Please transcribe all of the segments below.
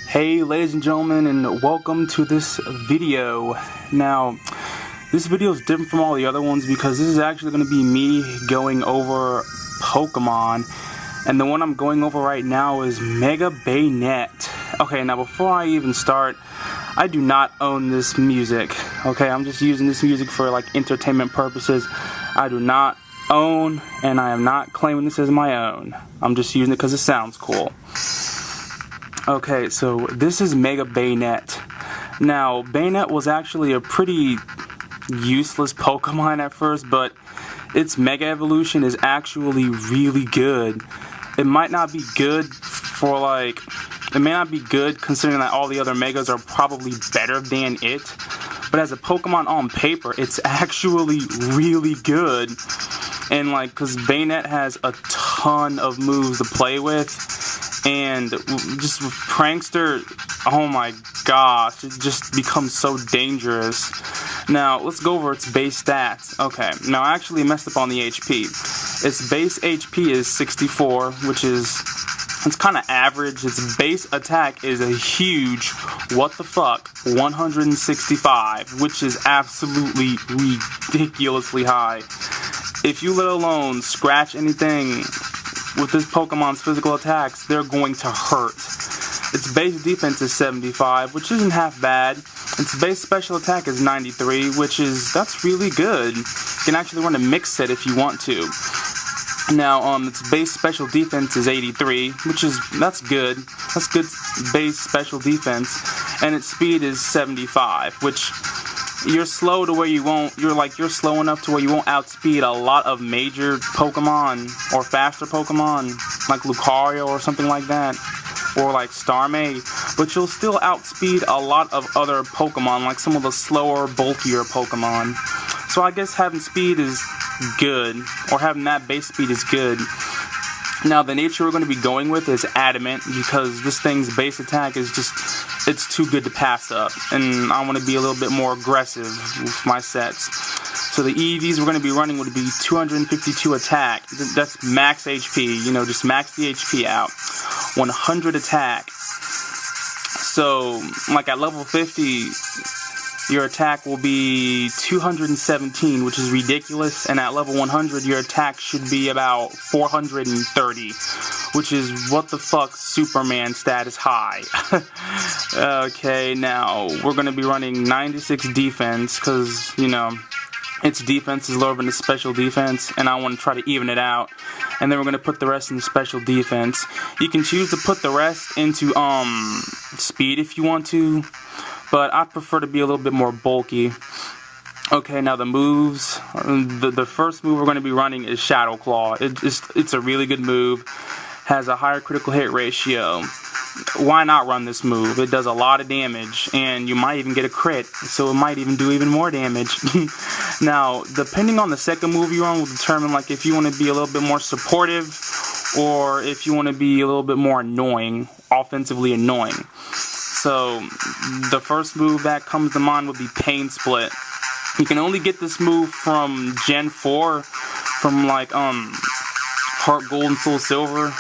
Hey ladies and gentlemen, and welcome to this video. Now, this video is different from all the other ones because this is actually going to be me going over Pokemon, and the one I'm going over right now is Mega Banette. Okay, now before I even start, I do not own this music. Okay, I'm just using this music for like entertainment purposes. I do not own, and I am not claiming this as my own. I'm just using it because it sounds cool. Okay, so this is Mega Banette. Now, Banette was actually a pretty useless Pokemon at first, but its Mega Evolution is actually really good. It might not be good for it may not be good considering that all the other Megas are probably better than it, but as a Pokemon on paper, it's actually really good. And cause Banette has a ton of moves to play with, and just with Prankster, oh my gosh, it just becomes so dangerous. Now, let's go over its base stats. Okay, now I actually messed up on the HP. Its base HP is 64, which is, it's kind of average. Its base attack is a huge, what the fuck, 165, which is absolutely ridiculously high. If you let alone scratch anything with this Pokemon's physical attacks, they're going to hurt. Its base defense is 75, which isn't half bad. Its base special attack is 93, that's really good. You can actually run a mix set if you want to. Now, its base special defense is 83, that's good. That's good base special defense. And its speed is 75, which you're slow to where you're slow enough to where you won't outspeed a lot of major Pokemon or faster Pokemon like Lucario or something like that, or like Starmie, but you'll still outspeed a lot of other Pokemon, like some of the slower, bulkier Pokemon. So I guess having speed is good, or having that base speed is good. Now, the nature we're going to be going with is Adamant, because this thing's base attack is it's too good to pass up, and I want to be a little bit more aggressive with my sets. So the EVs we're going to be running would be 252 attack, that's max HP, just max the HP out, 100 attack. So, at level 50, your attack will be 217, which is ridiculous, and at level 100, your attack should be about 430, which is what the fuck Superman status high. Okay, now, we're going to be running 96 defense, because, its defense is lower than its special defense, and I want to try to even it out. And then we're going to put the rest in special defense. You can choose to put the rest into speed if you want to, but I prefer to be a little bit more bulky. Okay, now the moves. The first move we're going to be running is Shadow Claw. It's a really good move. Has a higher critical hit ratio. Why not run this move? It does a lot of damage, and you might even get a crit, so it might even do even more damage. Now, depending on the second move you run will determine if you want to be a little bit more supportive, or if you want to be a little bit more annoying, offensively annoying. So, the first move that comes to mind would be Pain Split. You can only get this move from Gen 4, from Heart Gold and Soul Silver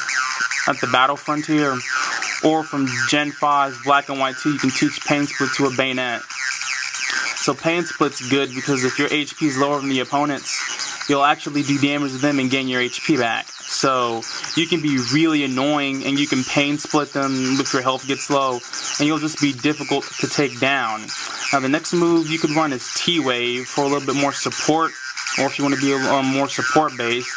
at the Battle Frontier, or from Gen 5's Black and White 2, you can teach Pain Split to a Banette. So Pain Split's good because if your HP is lower than the opponent's, you'll actually do damage to them and gain your HP back. So you can be really annoying, and you can Pain Split them if your health gets low, and you'll just be difficult to take down. Now the next move you could run is T-Wave for a little bit more support, or if you want to be more support based.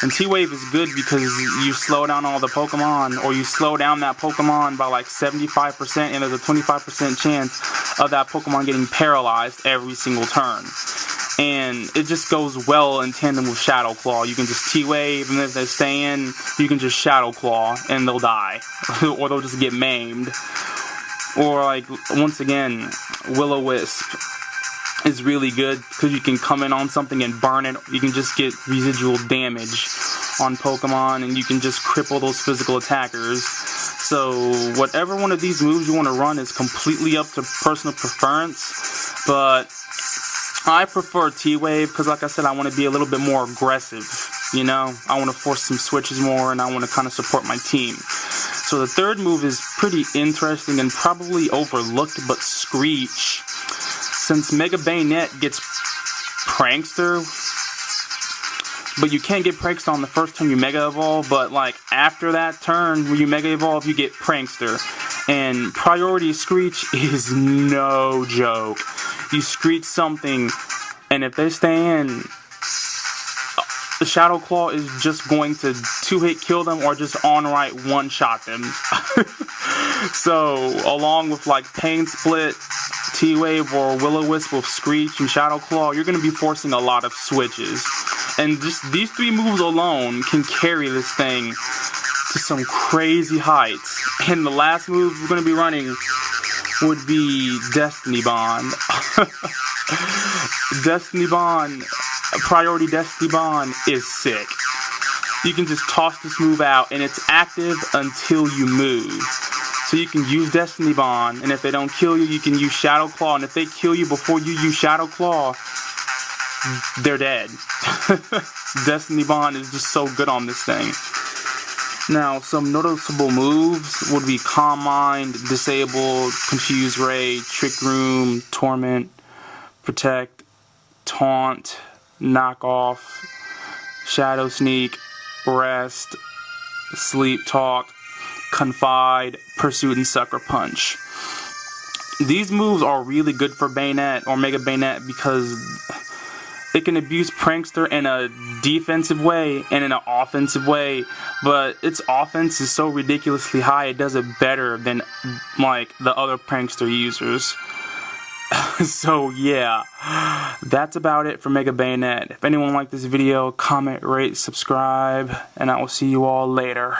And T-Wave is good because you slow down all the Pokemon, or you slow down that Pokemon by 75%, and there's a 25% chance of that Pokemon getting paralyzed every single turn. And it just goes well in tandem with Shadow Claw. You can just T-Wave, and if they stay in, you can just Shadow Claw, and they'll die. Or they'll just get maimed. Or, once again, Will-O-Wisp is really good because you can come in on something and burn it. You can just get residual damage on Pokemon, and you can just cripple those physical attackers. So whatever one of these moves you want to run is completely up to personal preference, but I prefer T-Wave because, like I said, I want to be a little bit more aggressive. I want to force some switches more, and I want to kind of support my team. So So the third move is pretty interesting and probably overlooked, but Screech. Since Mega Banette gets Prankster, but you can't get Prankster on the first turn you Mega Evolve, but like after that turn where you Mega Evolve, you get Prankster. And priority Screech is no joke. You Screech something, and if they stay in, the Shadow Claw is just going to 2-hit kill them or just on-right one-shot them. So, along with like Pain Split, T-Wave, or Will-O-Wisp with Screech and Shadow Claw, you're going to be forcing a lot of switches. And just these 3 moves alone can carry this thing to some crazy heights. And the last move we're going to be running would be Destiny Bond. Destiny Bond, priority Destiny Bond is sick. You can just toss this move out and it's active until you move. So you can use Destiny Bond, and if they don't kill you, you can use Shadow Claw, and if they kill you before you use Shadow Claw, they're dead. Destiny Bond is just so good on this thing. Now, some noticeable moves would be Calm Mind, Disable, Confuse Ray, Trick Room, Torment, Protect, Taunt, Knock Off, Shadow Sneak, Rest, Sleep Talk, Confide, Pursuit, and Sucker Punch. These moves are really good for Banette or Mega Banette because it can abuse Prankster in a defensive way and in an offensive way, but its offense is so ridiculously high it does it better than like the other Prankster users. So yeah, that's about it for Mega Banette. If anyone liked this video, comment, rate, subscribe, and I will see you all later.